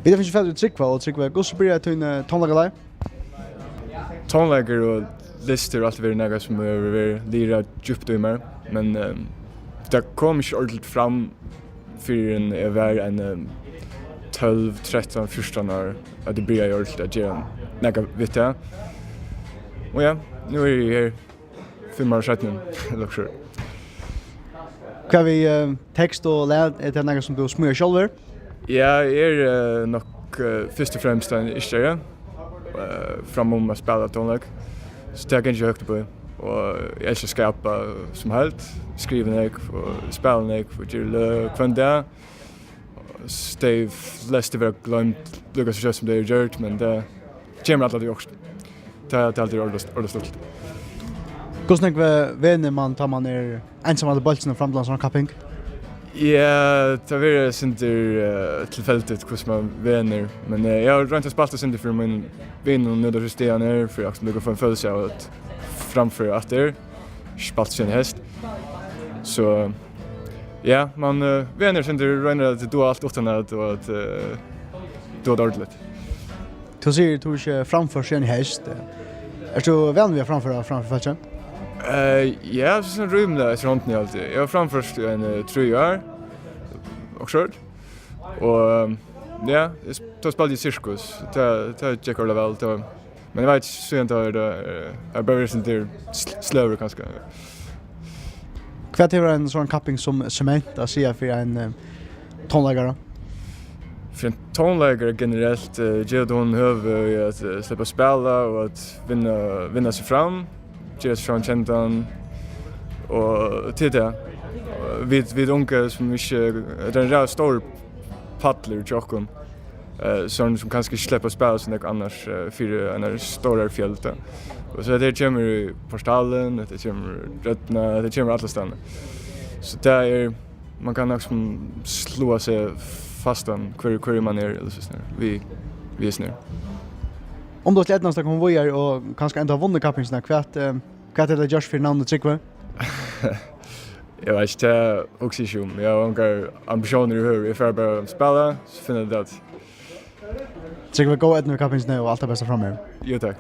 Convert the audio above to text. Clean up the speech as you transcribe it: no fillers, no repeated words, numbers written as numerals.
Vi finns ju Trygva och Trygva. Hur så börjar du tonlaga Tonlager och lister och allt det något som är lira djupt i mig. Men det kom inte ordentligt fram för en var en 12, 13, 14 år att det började ordentligt att göra något vet jag. Och ja, nu är jag här 5 år sedan, eller så. Kan vi text och lära är det något som du smör själv? Ja, är nog först och främst en istället fram att spela tonlag. Så det kan jag högt på. Och jag älskar skapa som helt, skriva nek och spela nek och göra kvända. Det flesta var glömt Lucas just som det är gjort, men det kommer alltid också. Det är alltid ordentligt. Hur snägga vänner man tar man ensam av bollen fram till en sån kapping? Ja, det var inte tillfälligt hur man vänner, men jag har inte spelat det för min vän och nu då just det han är för att lägga få en följelse av att framför att det är spelat sin häst. Så ja, man vänner sen det rinner att då allt utan att och att då ordentligt. Du ser du inte framför sin häst. Är du vän vi framför fälten? Ja, så rum där så runt ni alltid. Jag har framförst en 3 år och kört. Och ja, jag spelade i cirkus. Det checkar det väl. Men jag vet så inte det är bara inte slöare kanske. Vad är en sån capping som Sement att säga för en tonläggare? För en tonläggare generellt ger hon huvud att släppa spela och att vinna sig fram. Ger sig fram käntan och till det. Vid unga som inte den där stor paddler tjocken. Som kanske släpper spela som det annars för en stora fjälta. Och så det kommer på stallen, det kommer rötterna, det kommer alla ställen. Så det är man kan också slå sig fastan hur man är eller så snär. Vi är snär. Om du släppnas där konvojer och kanske ändå har vunnit kappingsna, kvart är det just för namnet Trygva? Jag vet inte också om jag har ambitioner i hur jag får bara spela så finner jag det. Trygva gå ett nu kappingsna och allt det bästa framme. Jo tack.